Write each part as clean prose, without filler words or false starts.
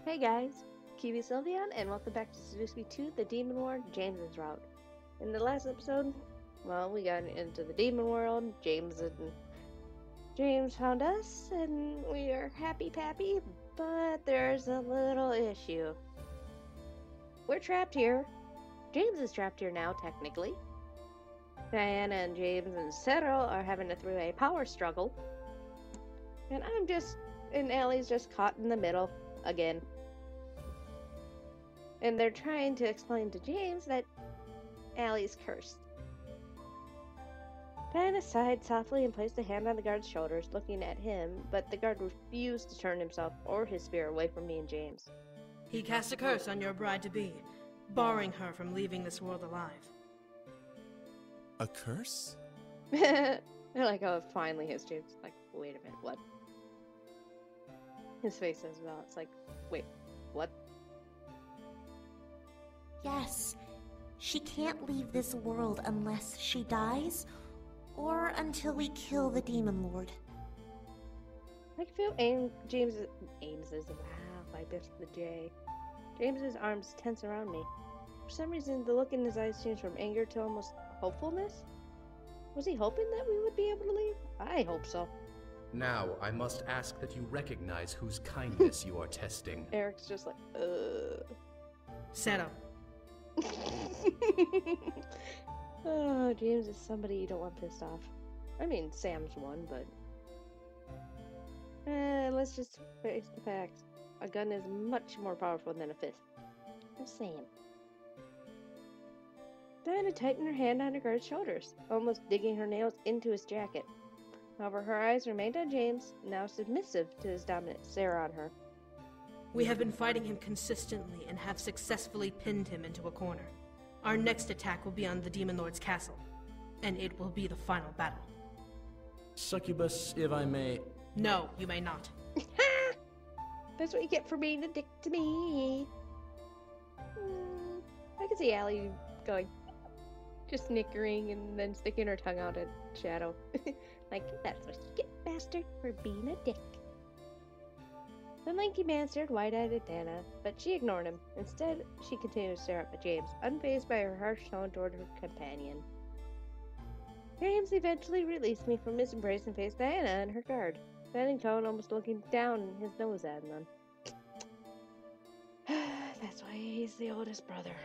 Hey guys, KiwiSylveon, and welcome back to Seduce 2, the Demon War, James's route. In the last episode, well, we got into the demon world. James found us, and we are happy-pappy, but there's a little issue. We're trapped here. James is trapped here now, technically. Diana and James and Cyril are having a three-way power struggle. And Allie's just caught in the middle, again. And they're trying to explain to James that Allie's cursed. Diana sighed softly and placed a hand on the guard's shoulders, looking at him, but the guard refused to turn himself or his spear away from me and James. He cast a curse on your bride-to-be, barring her from leaving this world alive. A curse? I like how it finally hits James. Like, wait a minute, what? His face says well. It's like, wait, what? Yes, she can't leave this world unless she dies, or until we kill the Demon Lord. I can feel James's, wow, I missed the J. James's arms tense around me. For some reason, the look in his eyes changed from anger to almost hopefulness. Was he hoping that we would be able to leave? I hope so. Now, I must ask that you recognize whose kindness you are testing. Eric's just like, Set up. Oh, James is somebody you don't want pissed off. I mean, Sam's one, but... let's just face the facts. A gun is much more powerful than a fist. Just saying. Diana tightened her hand on her guard's shoulders, almost digging her nails into his jacket. However, her eyes remained on James, now submissive to his dominant stare on her. We have been fighting him consistently and have successfully pinned him into a corner. Our next attack will be on the Demon Lord's castle, and it will be the final battle. Succubus, if I may... No, you may not. That's what you get for being a dick to me. I can see Allie going, just snickering and then sticking her tongue out at Shadow. Like, that's what you get, bastard, for being a dick. The lanky man stared wide-eyed at Dana, but she ignored him. Instead, she continued to stare up at James, unfazed by her harsh tone toward her companion. James eventually released me from his embrace and faced Diana and her guard, bending tone, almost looking down his nose at them. That's why he's the oldest brother.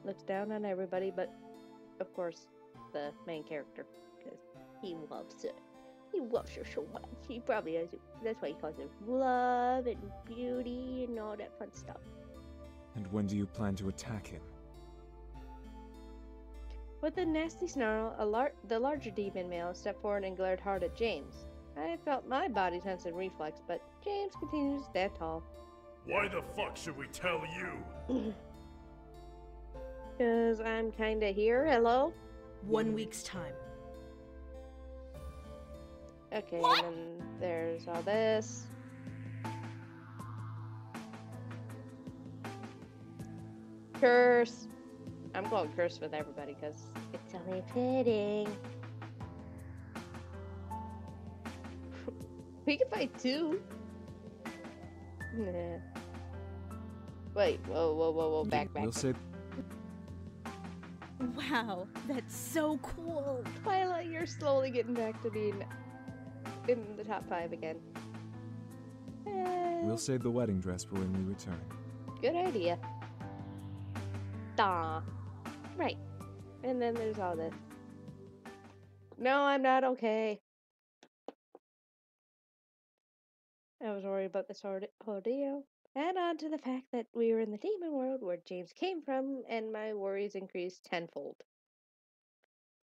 Looks down on everybody, but, of course, the main character, because he loves it. He loves her so much. He probably has it. That's why he calls her love and beauty and all that fun stuff. And when do you plan to attack him? With a nasty snarl, the larger demon male stepped forward and glared hard at James. I felt my body tense in reflex, but James continued to stand tall. Why the fuck should we tell you? 'Cause I'm kinda here, hello? 1 week's time. Okay, and then there's all this. Curse! I'm going curse with everybody, because it's only fitting. We can fight two. Nah. Wait, whoa, back. We'll say... Wow, that's so cool. Twilight, you're slowly getting back to being in the top 5 again. We'll save the wedding dress for when we return. Good idea. Duh. Right. And then there's all this. No, I'm not okay. I was worried about this ordeal. Add on to the fact that we were in the demon world where James came from, and my worries increased tenfold.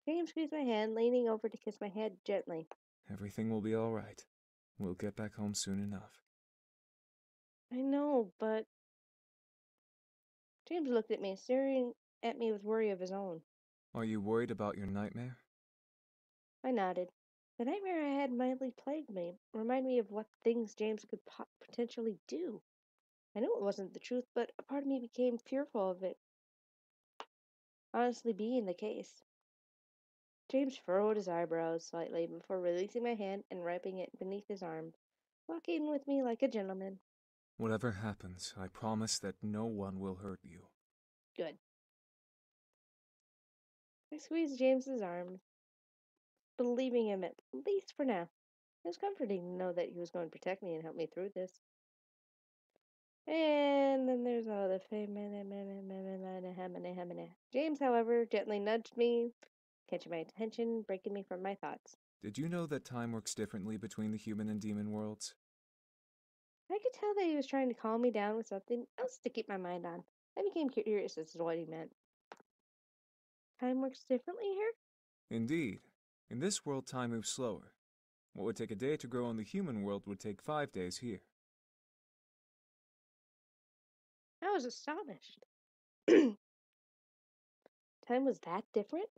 James squeezed my hand, leaning over to kiss my head gently. Everything will be all right. We'll get back home soon enough. I know, but... James looked at me, staring at me with worry of his own. Are you worried about your nightmare? I nodded. The nightmare I had mildly plagued me, reminded me of what things James could potentially do. I knew it wasn't the truth, but a part of me became fearful of it honestly being the case. James furrowed his eyebrows slightly before releasing my hand and wrapping it beneath his arm, walking with me like a gentleman. Whatever happens, I promise that no one will hurt you. Good. I squeezed James's arm, believing him at least for now. It was comforting to know that he was going to protect me and help me through this. And then there's all the James, however, gently nudged me, catching my attention, breaking me from my thoughts. Did you know that time works differently between the human and demon worlds? I could tell that he was trying to calm me down with something else to keep my mind on. I became curious as to what he meant. Time works differently here? Indeed. In this world, time moves slower. What would take a day to grow in the human world would take 5 days here. I was astonished. Time was that different?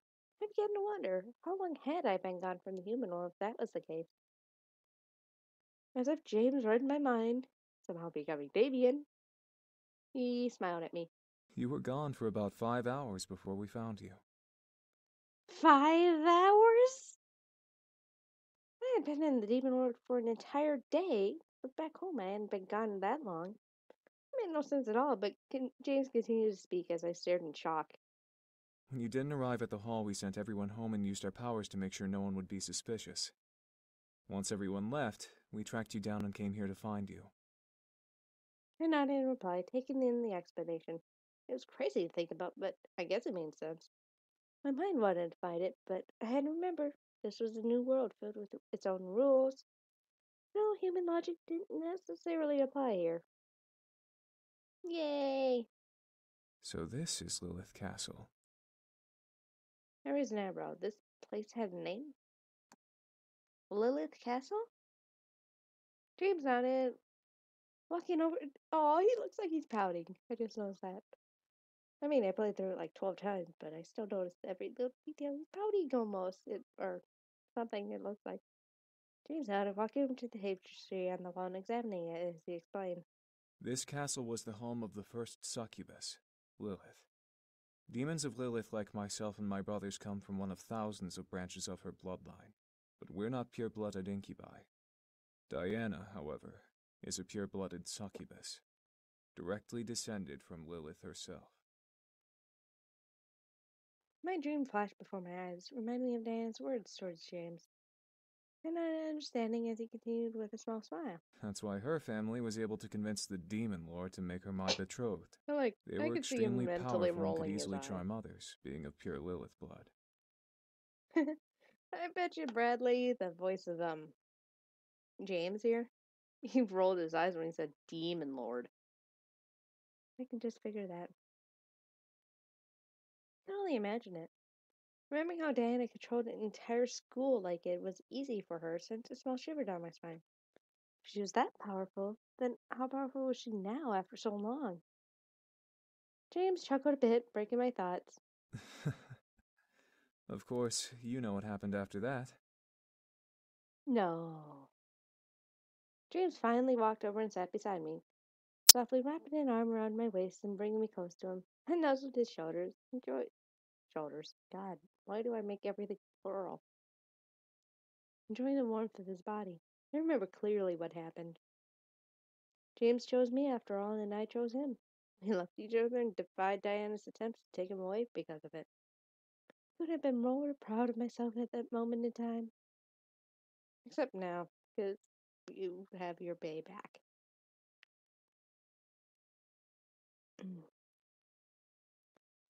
I began to wonder, how long had I been gone from the human world if that was the case? As if James read my mind, somehow becoming Damien, he smiled at me. You were gone for about 5 hours before we found you. 5 hours? I had been in the demon world for an entire day, but back home I hadn't been gone that long. It made no sense at all, but James continued to speak as I stared in shock. When you didn't arrive at the hall, we sent everyone home and used our powers to make sure no one would be suspicious. Once everyone left, we tracked you down and came here to find you. I nodded in reply, taking in the explanation. It was crazy to think about, but I guess it made sense. My mind wanted to fight it, but I had to remember this was a new world filled with its own rules. No, human logic didn't necessarily apply here. Yay! So this is Lilith Castle. I raised an eyebrow. This place had a name? Lilith Castle? James nodded, walking over. Oh, he looks like he's pouting. I just noticed that. I mean, I played through it like 12 times, but I still noticed every little detail. He's pouting almost. Or something, it looks like. James nodded, walking over to the tapestry on the wall and examining it as he explained. This castle was the home of the first succubus, Lilith. Demons of Lilith, like myself and my brothers, come from one of thousands of branches of her bloodline, but we're not pure-blooded incubi. Diana, however, is a pure-blooded succubus, directly descended from Lilith herself. My dream flashed before my eyes, reminding me of Diana's words towards James. And not understanding as he continued with a small smile. That's why her family was able to convince the demon lord to make her my betrothed. I They were could see him extremely mentally powerful and could rolling his easily eyes. charm others, being of pure Lilith blood. I bet you Bradley, the voice of James here, he rolled his eyes when he said Demon Lord. I can just figure that. I can only imagine it. Remembering how Diana controlled an entire school like it was easy for her sent a small shiver down my spine. If she was that powerful, then how powerful was she now after so long? James chuckled a bit, breaking my thoughts. Of course, you know what happened after that. No. James finally walked over and sat beside me, softly wrapping an arm around my waist and bringing me close to him. I nuzzled his shoulders. Shoulders. God, why do I make everything plural? Enjoying the warmth of his body. I remember clearly what happened. James chose me after all, and I chose him. We loved each other and defied Diana's attempts to take him away because of it. I could have been more proud of myself at that moment in time. Except now, because you have your bae back.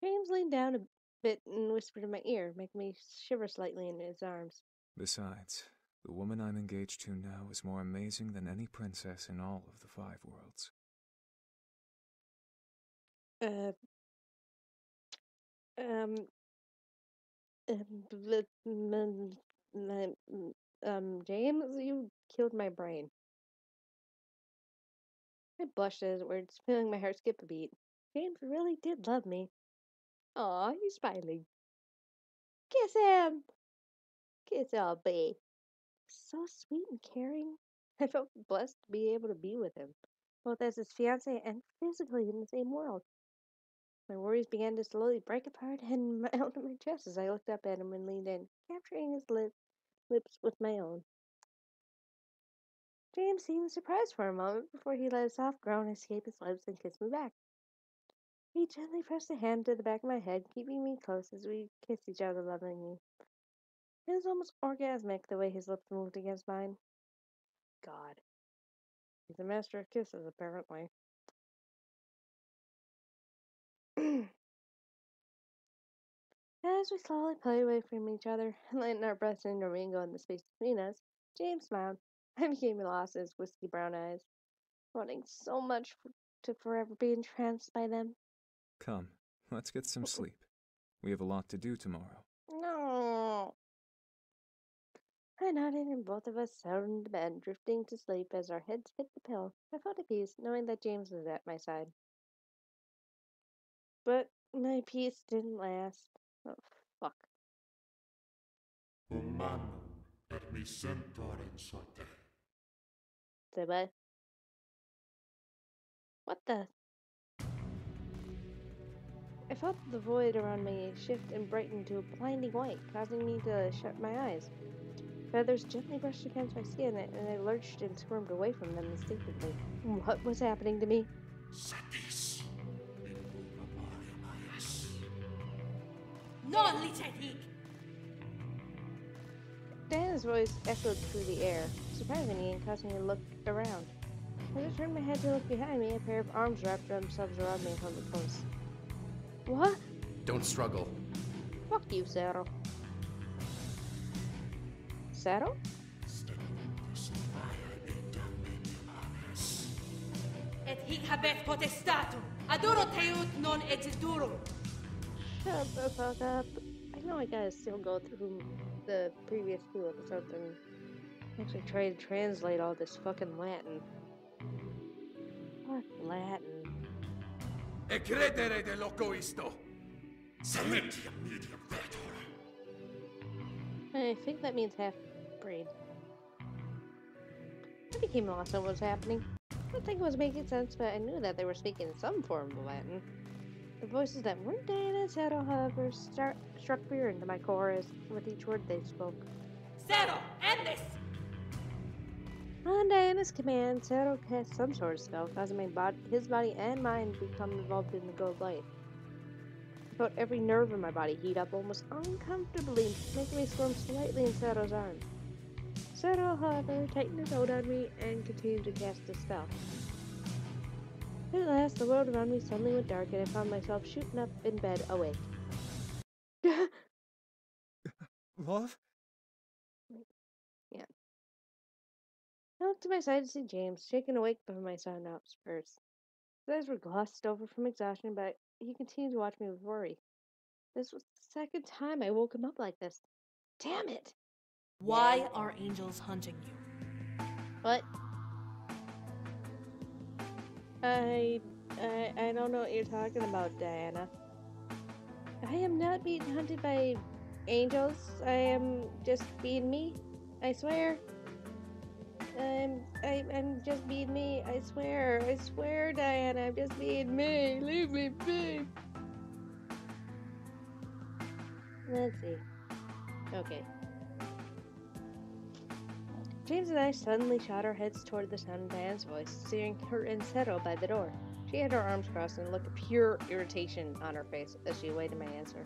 James leaned down a bit and whispered in my ear, making me shiver slightly in his arms. Besides, the woman I'm engaged to now is more amazing than any princess in all of the 5 worlds. James, you killed my brain. I blushed at his words, feeling my heart skip a beat. James really did love me. Aw, he's smiling. Kiss him! Kiss our bae. So sweet and caring. I felt blessed to be able to be with him, both as his fiancé and physically in the same world. My worries began to slowly break apart and melt into my chest as I looked up at him and leaned in, capturing his lips with my own. James seemed surprised for a moment before he let a soft groan escape his lips and kissed me back. He gently pressed a hand to the back of my head, keeping me close as we kissed each other lovingly. It was almost orgasmic the way his lips moved against mine. God. He's a master of kisses, apparently. As we slowly pulled away from each other and letting our breaths intermingle in the space between us, James smiled. I became lost in his whiskey brown eyes, wanting so much to forever be entranced by them. Come, let's get some sleep. We have a lot to do tomorrow. No. I nodded and both of us settled into bed, drifting to sleep as our heads hit the pillow. I felt at peace, knowing that James was at my side. But my peace didn't last. Oh, fuck. Say what? What the? I felt the void around me shift and brighten to a blinding white, causing me to shut my eyes. Feathers gently brushed against my skin, and I lurched and squirmed away from them instinctively. What was happening to me? Non literik! Diana's voice echoed through the air, surprising me and causing me to look around. As I turned my head to look behind me, a pair of arms wrapped themselves around me and held me close. What? Don't struggle. Fuck you, Saddle. Saddle? Et hic habet potestatum, adoro teut non existurum. Shut the fuck up. I know I gotta still go through the previous 2 episodes and actually try to translate all this fucking Latin. Fuck Latin. E credere de loco isto. I think that means half-breed. I became lost on what was happening. I didn't think it was making sense, but I knew that they were speaking some form of Latin. The voices that weren't Diana and Saddle, however, struck fear into my core as with each word they spoke. Zero, end this! On Diana's command, Saddle cast some sort of spell, causing his body and mind to become involved in the gold light. I felt every nerve in my body heat up almost uncomfortably, making me squirm slightly in Saddle's arms. Saddle, however, tightened his hold on me and continued to cast the spell. At last, the world around me suddenly went dark, and I found myself shooting up in bed, awake. Love? Yeah. I looked to my side to see James, shaken awake by my sound outbursts. His eyes were glossed over from exhaustion, but he continued to watch me with worry. This was the second time I woke him up like this. Damn it! Why are angels hunting you? What? I don't know what you're talking about, Diana. I am not being hunted by angels. I am just being me. I swear. I'm just being me. I swear, Diana. I'm just being me. Leave me be. Let's see. Okay. James and I suddenly shot our heads toward the sound of Diana's voice, seeing her unsettled by the door. She had her arms crossed and looked of pure irritation on her face as she awaited my answer.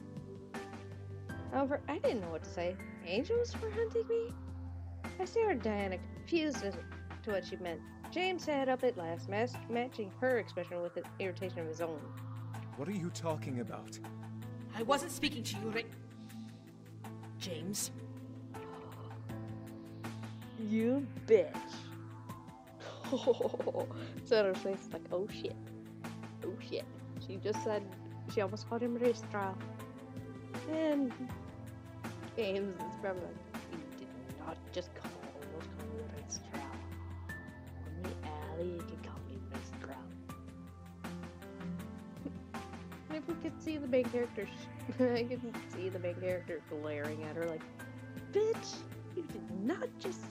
However, I didn't know what to say. Angels were hunting me? I stared at Diana, confused as to what she meant. James sat up at last, matching her expression with the irritation of his own. What are you talking about? I wasn't speaking to you, Rick. James. You bitch. So her face like, oh shit. Oh shit. She just said, she almost called him Restral. And James is probably like, you did not just call me Restral. Call me Allie, you can call me Restral. If we could see the main character, I could see the main character glaring at her like, bitch, you did not just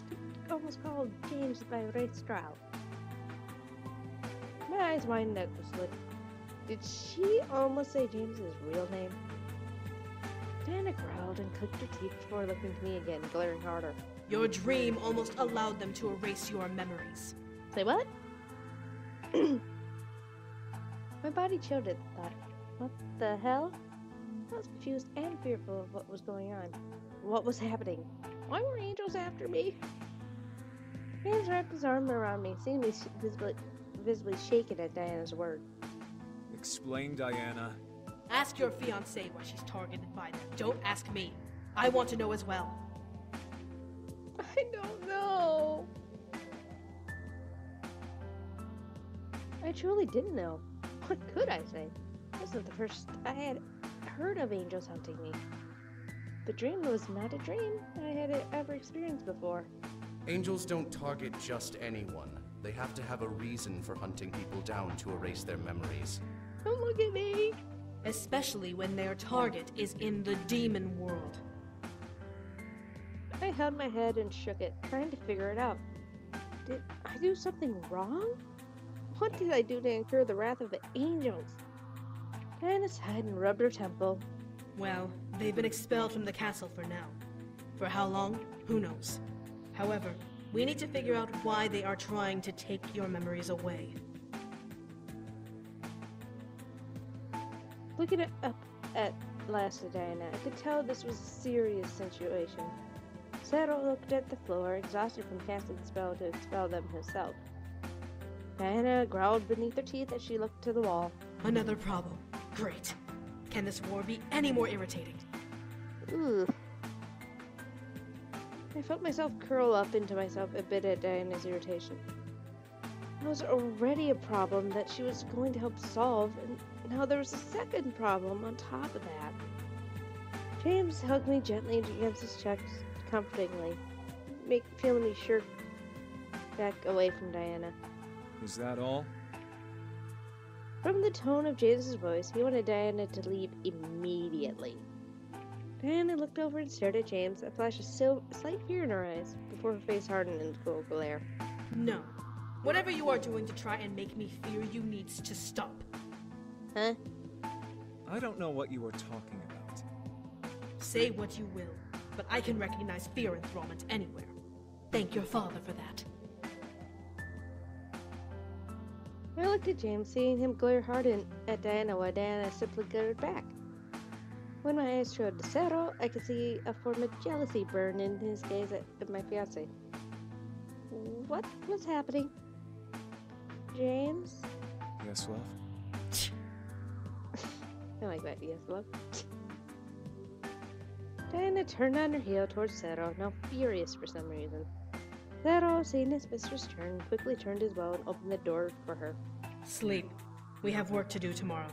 almost call James by Restral. My eyes widened out the slit. Did she almost say James's real name? Diana growled and clicked her teeth before looking to me again, glaring harder. Your dream almost allowed them to erase your memories. Say what? My body chilled at the thought. What the hell? I was confused and fearful of what was going on. What was happening? Why were angels after me? James wrapped his arm around me, seeing me visibly shaken at Diana's word. Explain, Diana. Ask your fiancée why she's targeted by them. Don't ask me. I want to know as well. I don't know. I truly didn't know. What could I say? This was the first I had heard of angels hunting me. The dream was not a dream I had ever experienced before. Angels don't target just anyone. They have to have a reason for hunting people down to erase their memories. Don't look at me. Especially when their target is in the demon world. I held my head and shook it, trying to figure it out. Did I do something wrong? What did I do to incur the wrath of the angels? Diana sighed and rubbed her temple. Well, they've been expelled from the castle for now. For how long? Who knows? However, we need to figure out why they are trying to take your memories away. Looking up at last at Diana, I could tell this was a serious situation. Saddle looked at the floor, exhausted from casting the spell to expel them herself. Diana growled beneath her teeth as she looked to the wall. Another problem. Great. Can this war be any more irritating? Ugh. I felt myself curl up into myself a bit at Diana's irritation. It was already a problem that she was going to help solve, and now there was a second problem on top of that. James hugged me gently against his chest, comfortingly, feeling me shirk back away from Diana. Is that all? From the tone of James's voice, he wanted Diana to leave immediately. Diana looked over and stared at James, a flash of slight fear in her eyes, before her face hardened into cold glare. No. Whatever you are doing to try and make me fear you needs to stop. Huh? I don't know what you are talking about. Say what you will, but I can recognize fear enthrallment anywhere. Thank your father for that. I looked at James, seeing him glare hard at Diana while Diana simply glared back. When my eyes showed to settle, I could see a form of jealousy burn in his gaze at my fiancé. What was happening? James? Yes, love? I like that, yes, love. Diana turned on her heel towards Zero, now furious for some reason. Zero, seeing his mistress turn, quickly turned as well and opened the door for her. Sleep. We have work to do tomorrow.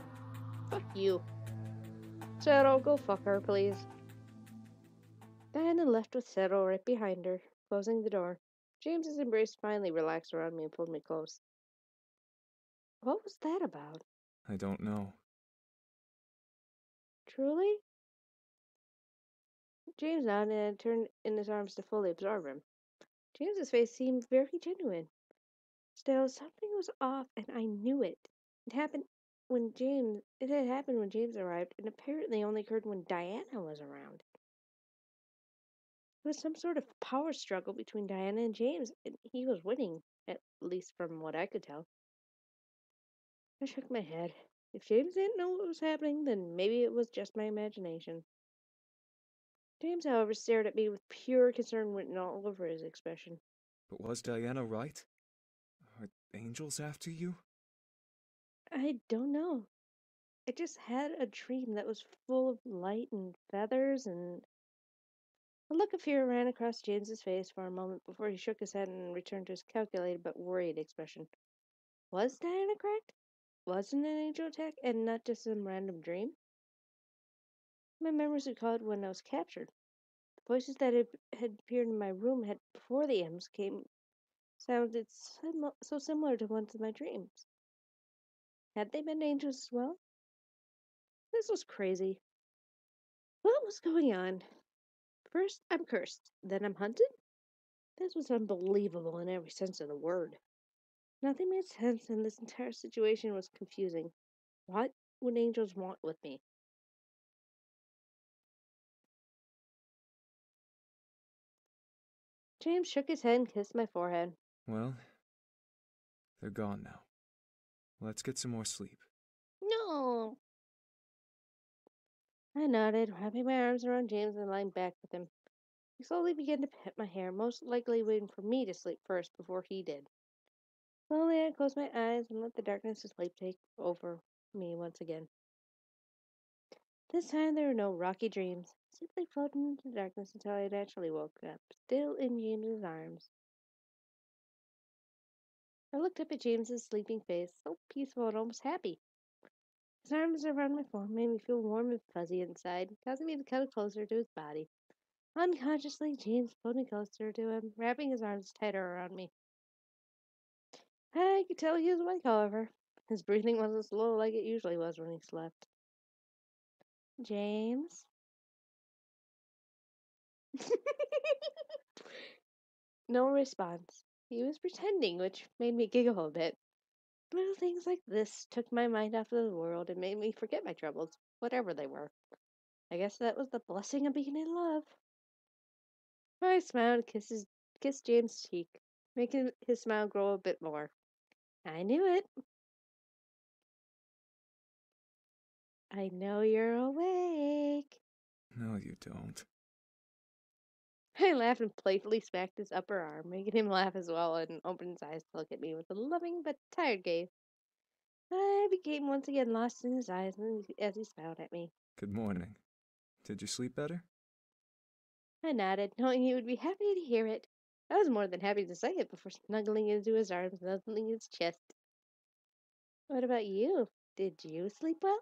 Fuck you. Zero, go fuck her, please. Diana left with Zero right behind her, closing the door. James's embrace finally relaxed around me and pulled me close. What was that about? I don't know. Truly? James nodded and turned in his arms to fully absorb him. James's face seemed very genuine. Still, something was off, and I knew it. It had happened when James arrived, and apparently only occurred when Diana was around. It was some sort of power struggle between Diana and James, and he was winning, at least from what I could tell. I shook my head. If James didn't know what was happening, then maybe it was just my imagination. James, however, stared at me with pure concern written all over his expression. But was Diana right? Are angels after you? I don't know. I just had a dream that was full of light and feathers, and a look of fear ran across James's face for a moment before he shook his head and returned to his calculated but worried expression. Was Diana correct? Was it an angel attack and not just some random dream? My memories recalled when I was captured. The voices that had appeared in my room before the M's came sounded so similar to ones in my dreams. Had they been angels as well? This was crazy. What was going on? First, I'm cursed. Then I'm hunted? This was unbelievable in every sense of the word. Nothing made sense, and this entire situation was confusing. What would angels want with me? James shook his head and kissed my forehead. Well, they're gone now. Let's get some more sleep. No! I nodded, wrapping my arms around James and lying back with him. He slowly began to pet my hair, most likely waiting for me to sleep first before he did. Slowly, I closed my eyes and let the darkness of sleep take over me once again. This time, there were no rocky dreams. I simply floated into the darkness until I naturally woke up, still in James's arms. I looked up at James's sleeping face, so peaceful and almost happy. His arms around my form made me feel warm and fuzzy inside, causing me to cuddle closer to his body. Unconsciously, James pulled me closer to him, wrapping his arms tighter around me. I could tell he was awake, however. His breathing wasn't slow like it usually was when he slept. James? No response. He was pretending, which made me giggle a bit. Little things like this took my mind off of the world and made me forget my troubles, whatever they were. I guess that was the blessing of being in love. I smiled and kissed James' cheek, making his smile grow a bit more. I knew it. I know you're awake. No, you don't. I laughed and playfully smacked his upper arm, making him laugh as well and open his eyes to look at me with a loving but tired gaze. I became once again lost in his eyes as he smiled at me. Good morning. Did you sleep better? I nodded, knowing he would be happy to hear it. I was more than happy to say it before snuggling into his arms, nuzzling his chest. What about you? Did you sleep well?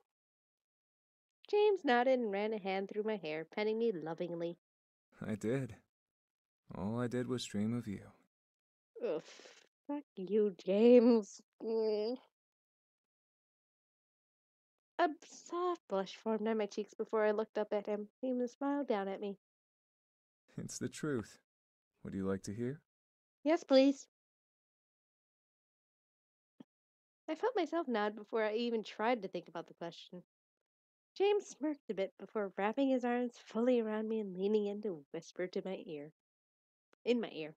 James nodded and ran a hand through my hair, petting me lovingly. I did. All I did was dream of you. Ugh, fuck you, James. Mm. A soft blush formed on my cheeks before I looked up at him. He even smiled down at me. It's the truth. Would you like to hear? Yes, please. I felt myself nod before I even tried to think about the question. James smirked a bit before wrapping his arms fully around me and leaning in to whisper to my ear. In my ear.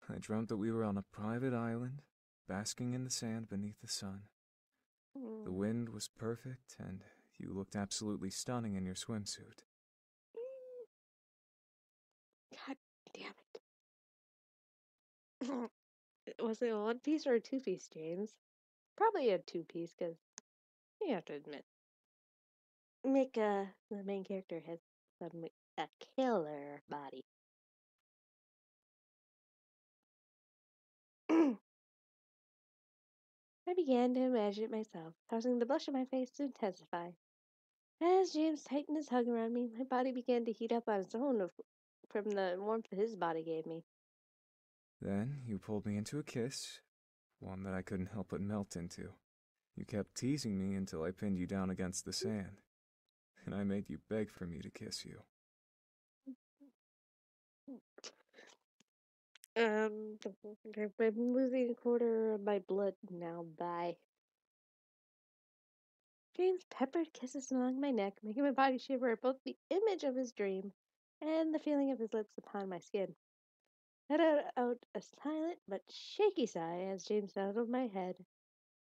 I dreamt that we were on a private island, basking in the sand beneath the sun. The wind was perfect, and you looked absolutely stunning in your swimsuit. God damn it. Was it a one piece or a two piece, James? Probably a two piece, because you have to admit. Mika, the main character, has a killer body. I began to imagine it myself, causing the blush on my face to intensify. As James tightened his hug around me, my body began to heat up on its own from the warmth that his body gave me. Then you pulled me into a kiss, one that I couldn't help but melt into. You kept teasing me until I pinned you down against the sand, and I made you beg for me to kiss you. I'm losing a quarter of my blood now. Bye. James peppered kisses along my neck, making my body shiver at both the image of his dream and the feeling of his lips upon my skin. I let out a silent but shaky sigh as James nodded my head,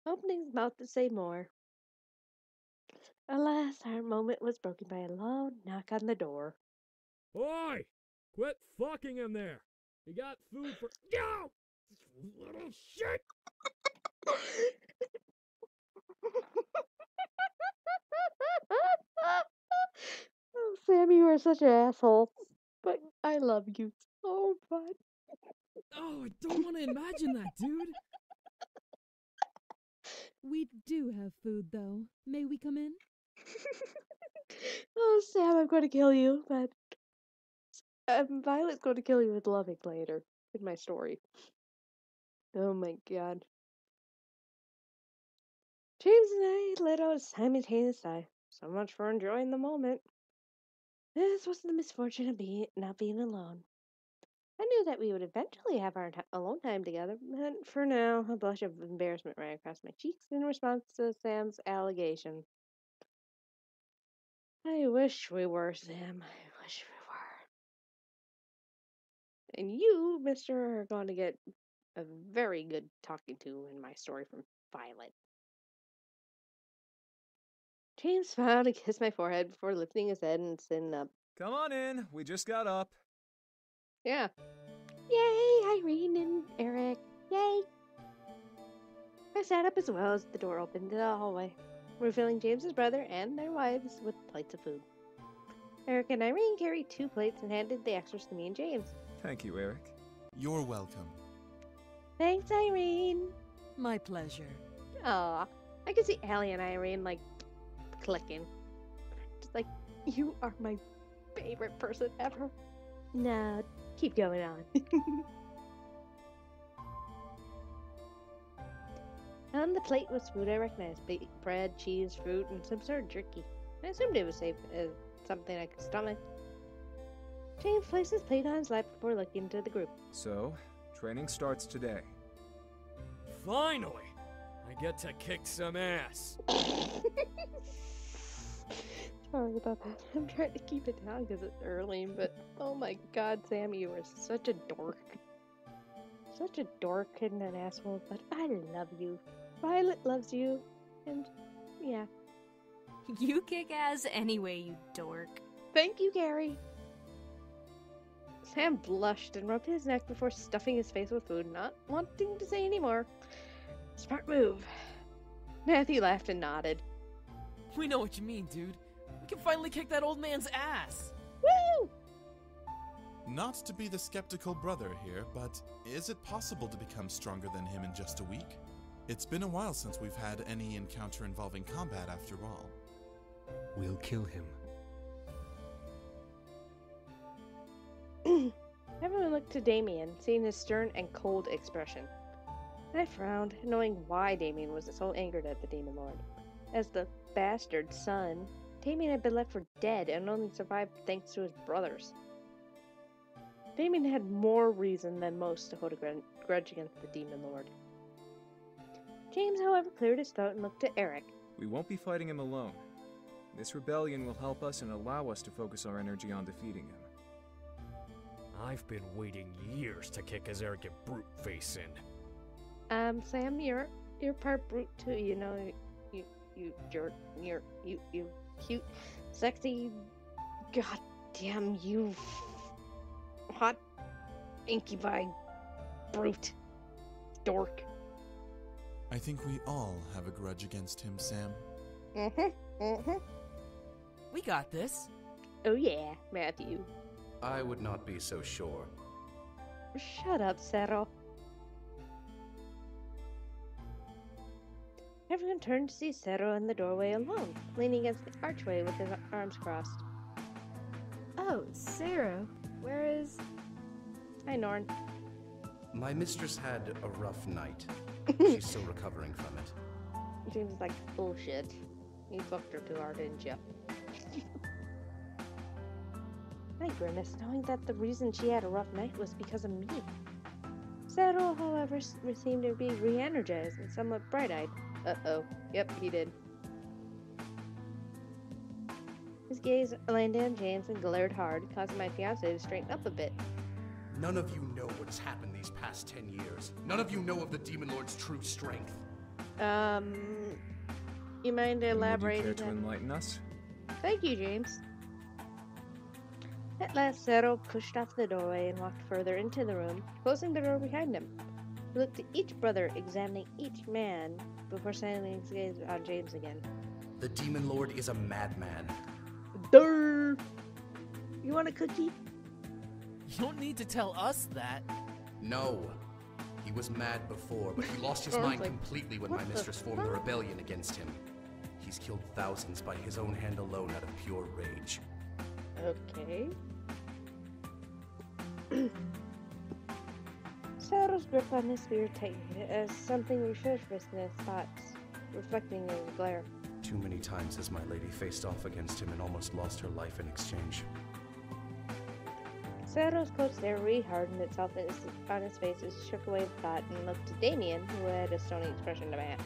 opening his mouth to say more. Alas, our moment was broken by a loud knock on the door. Oi! Quit fucking him there! You got food for— Yo! Little shit! Oh, Sam, you are such an asshole. But I love you so much. Oh, I don't want to imagine that, dude! We do have food, though. May we come in? Oh, Sam, I'm going to kill you, but Violet's going to kill you with loving later in my story. Oh my god. James and I let out a simultaneous sigh. So much for enjoying the moment. This was the misfortune of not being alone. I knew that we would eventually have our alone time together, but for now, a blush of embarrassment ran across my cheeks in response to Sam's allegation. I wish we were, Sam. I wish we And you, mister, are going to get a very good talking to in my story from Violet. James smiled and kissed my forehead before lifting his head and sitting up. Come on in, we just got up. Yeah. Yay, Irene and Erik. Yay. I sat up as well as the door opened to the hallway, revealing James's brother and their wives with plates of food. Erik and Irene carried 2 plates and handed the extras to me and James. Thank you, Erik. You're welcome. Thanks, Irene. My pleasure. Aw, I could see Allie and Irene, like, clicking. Just like, you are my favorite person ever. No, keep going on. On the plate was food I recognized. Bread, cheese, fruit, and some sort of jerky. I assumed it was safe as something I could stomach. James placed his plate on his lap before looking to the group. So, training starts today. Finally! I get to kick some ass. Sorry about that. I'm trying to keep it down because it's early, but oh my god, Sam, you are such a dork. Such a dork and an asshole, but I love you. Violet loves you, and yeah. You kick ass anyway, you dork. Thank you, Gary. Sam blushed and rubbed his neck before stuffing his face with food, not wanting to say any more. Smart move. Matthew laughed and nodded. We know what you mean, dude. We can finally kick that old man's ass. Woo! Not to be the skeptical brother here, but is it possible to become stronger than him in just a week? It's been a while since we've had any encounter involving combat after all. We'll kill him. Everyone looked to Damien, seeing his stern and cold expression. I frowned, knowing why Damien was so angered at the Demon Lord. As the bastard son, Damien had been left for dead and only survived thanks to his brothers. Damien had more reason than most to hold a grudge against the Demon Lord. James, however, cleared his throat and looked to Erik. We won't be fighting him alone. This rebellion will help us and allow us to focus our energy on defeating him. I've been waiting years to kick his arrogant brute face in. Sam, you're part brute too, you know. You jerk. You cute, sexy, goddamn you hot, incubi, brute, dork. I think we all have a grudge against him, Sam. We got this. Oh yeah, Matthew. I would not be so sure. Shut up, Cero. Everyone turned to see Cero in the doorway alone, leaning against the archway with his arms crossed. Oh, Sarah, where is... Hi, Norn. My mistress had a rough night. She's still recovering from it. James is like, bullshit. You fucked her too hard, didn't you? I grimaced, knowing that the reason she had a rough night was because of me. Cero, however, seemed to be re-energized and somewhat bright-eyed. Uh-oh. Yep, he did. His gaze landed on James and glared hard, causing my fiancé to straighten up a bit. None of you know what has happened these past 10 years. None of you know of the Demon Lord's true strength. You mind elaborating? Would you care to enlighten us? Thank you, James. At last, Cero pushed off the doorway and walked further into the room, closing the door behind him. He looked at each brother, examining each man, before setting his gaze on James again. The Demon Lord is a madman. Durr! You want a cookie? You don't need to tell us that. No. He was mad before, but he lost his mind completely when my mistress formed a rebellion against him. He's killed thousands by his own hand alone out of pure rage. Okay. Cero's grip on his spear tightened as something resurfaced in his thoughts, reflecting in his glare. Too many times has my lady faced off against him and almost lost her life in exchange. Cero's cold stare rehardened itself on his face as he shook away the thought and looked to Damien, who had a stony expression to match.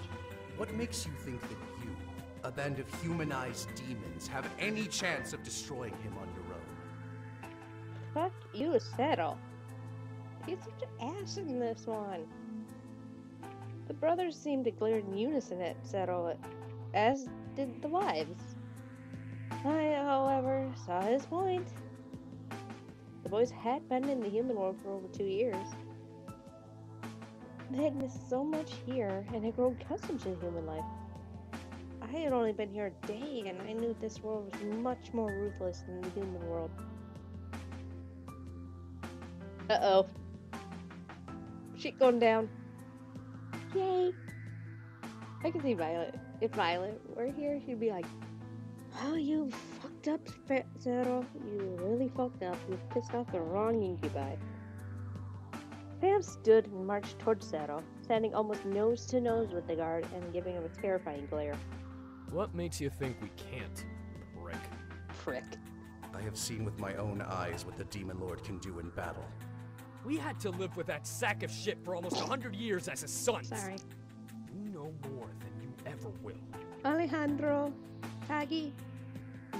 What makes you think that you, a band of humanized demons, have any chance of destroying him on your own? Fuck you, Cero. He's such an ass in this one. The brothers seemed to glare in unison at Zero, as did the wives. I, however, saw his point. The boys had been in the human world for over 2 years. They had missed so much here and had grown accustomed to human life. I had only been here a day, and I knew this world was much more ruthless than the human world. Uh-oh. Shit going down. Yay! I can see Violet. If Violet were here, she'd be like, "Oh, you fucked up, Zero. You really fucked up. You pissed off the wrong incubi." Sam stood and marched towards Zero, standing almost nose to nose with the guard and giving him a terrifying glare. What makes you think we can't, prick? Prick. I have seen with my own eyes what the Demon Lord can do in battle. We had to live with that sack of shit for almost 100 years as his sons. Sorry. You know more than you ever will. Alejandro, Taggy,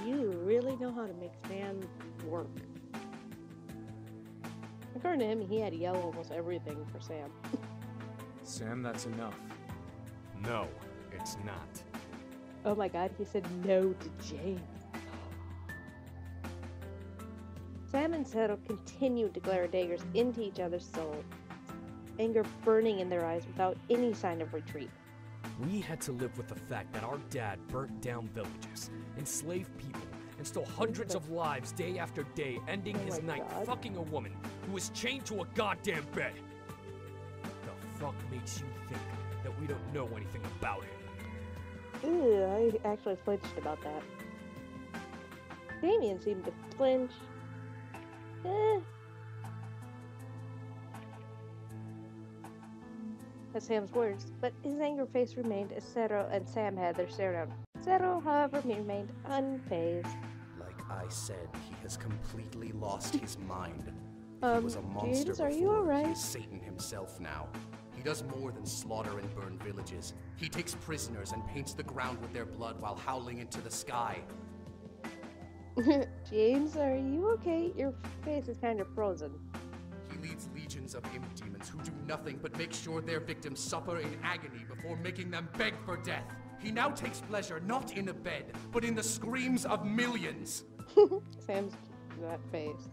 you really know how to make Sam work. According to him, he had to yell almost everything for Sam. Sam, that's enough. No, it's not. Oh my god, he said no to James. Sam and Zero continued to glare daggers into each other's souls, anger burning in their eyes without any sign of retreat. We had to live with the fact that our dad burnt down villages, enslaved people, and stole hundreds of lives day after day, ending his night fucking a woman who was chained to a goddamn bed. The fuck makes you think that we don't know anything about it? Ooh, I actually flinched about that. Damien seemed to flinch. At Sam's words, but his anger face remained as Zero and Sam had their stare down. Zero, however, remained unfazed. Like I said, he has completely lost his mind. He was a monster James, before. are you alright? He is Satan himself now. He does more than slaughter and burn villages. He takes prisoners and paints the ground with their blood while howling into the sky. James, are you okay? Your face is kind of frozen. He leads legions of imp demons who do nothing but make sure their victims suffer in agony before making them beg for death. He now takes pleasure not in a bed, but in the screams of millions. Sam's that face.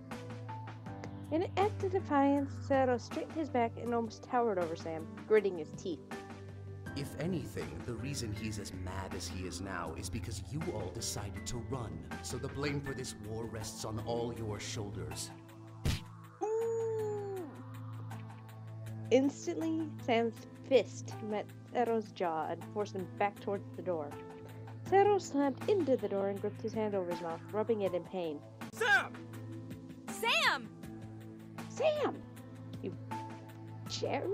In an act of defiance, Zero straightened his back and almost towered over Sam, gritting his teeth. If anything, the reason he's as mad as he is now is because you all decided to run, so the blame for this war rests on all your shoulders. Instantly, Sam's fist met Zero's jaw and forced him back towards the door. Zero slammed into the door and gripped his hand over his mouth, rubbing it in pain. Sam! Sam! Sam! You jerk!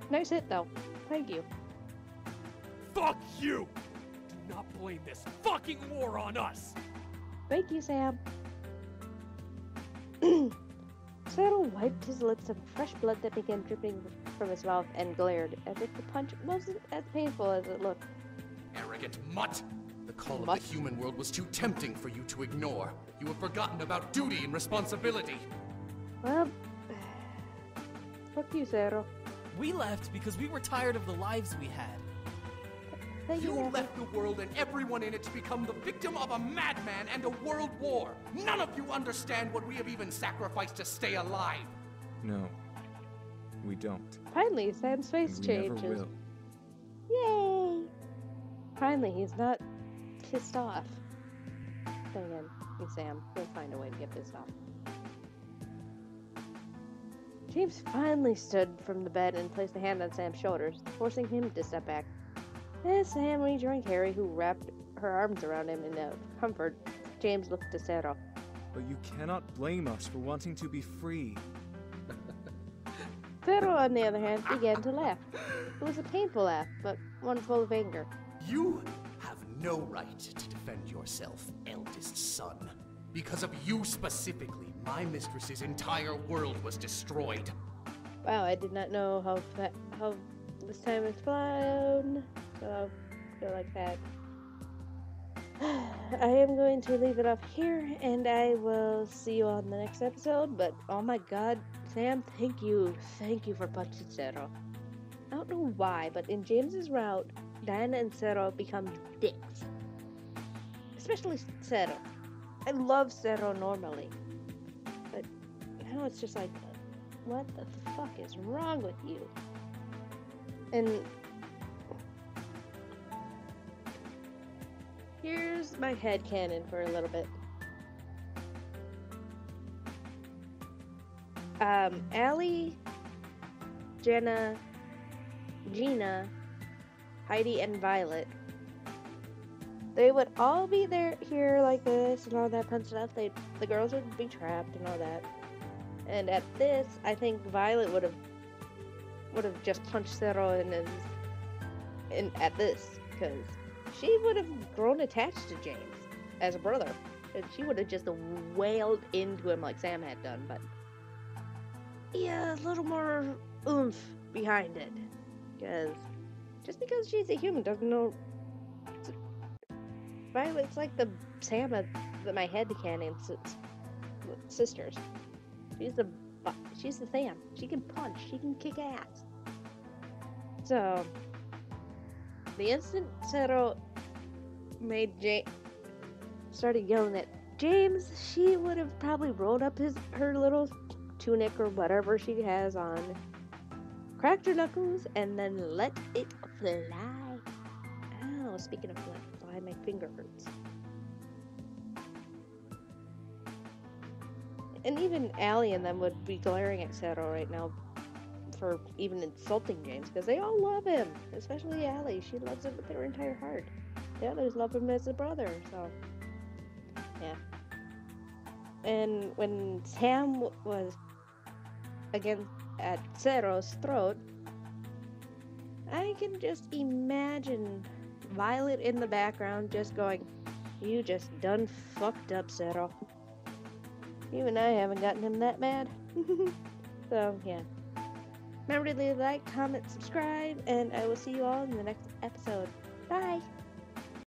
Nice hit, though. Thank you. Fuck you! Do not blame this fucking war on us! Thank you, Sam. Zero wiped his lips of fresh blood that began dripping from his mouth and glared, as if the punch wasn't as painful as it looked. Arrogant mutt! The call of the human world was too tempting for you to ignore. You have forgotten about duty and responsibility. Well, fuck you, Zero. We left because we were tired of the lives we had. Thank you, You left the world and everyone in it to become the victim of a madman and a world war. None of you understand what we have even sacrificed to stay alive. No, we don't. Finally, Sam's face And we changes. never will. Yay! Finally, he's not pissed off. Then again, he's Sam. He'll find a way to get pissed off. James finally stood from the bed and placed a hand on Sam's shoulders, forcing him to step back. As Sam rejoined Harry, who wrapped her arms around him in comfort, James looked to Zero. But you cannot blame us for wanting to be free. Zero, on the other hand, began to laugh. It was a painful laugh, but one full of anger. You have no right to defend yourself, eldest son. Because of you specifically, my mistress's entire world was destroyed. Wow, I did not know how this time has flown. So I'll go like that. I am going to leave it off here, and I will see you on the next episode. But oh my god, Sam, thank you for punching Zero. I don't know why, but in James's route, Diana and Zero become dicks. Especially Zero. I love Zero normally. But now it's just like, what the fuck is wrong with you? And here's my headcanon for a little bit. Allie, Jenna, Gina, Heidi, and Violet. They would all be here like this and all that fun stuff. The girls would be trapped and all that. And at this, I think Violet would have just punched Zero in at this, because she would have grown attached to James as a brother, and she would have just wailed into him like Sam had done. But yeah, a little more oomph behind it, because just because she's a human doesn't know. Violet's like the Sam of my headcanon sisters. She's the Sam. She can punch. She can kick ass. So the instant Zero started yelling at James, she would have probably rolled up her little tunic or whatever she has on, cracked her knuckles, and then let it fly. Oh, speaking of fly, my finger hurts. And even Allie and them would be glaring at Zero right now for even insulting James, because they all love him, especially Allie. She loves him with her entire heart. The others love him as a brother, so yeah. And when Sam was again at Zero's throat, I can just imagine Violet in the background just going, "You just done fucked up, Zero." Even I haven't gotten him that mad. So, yeah. Remember to leave a like, comment, subscribe, and I will see you all in the next episode. Bye!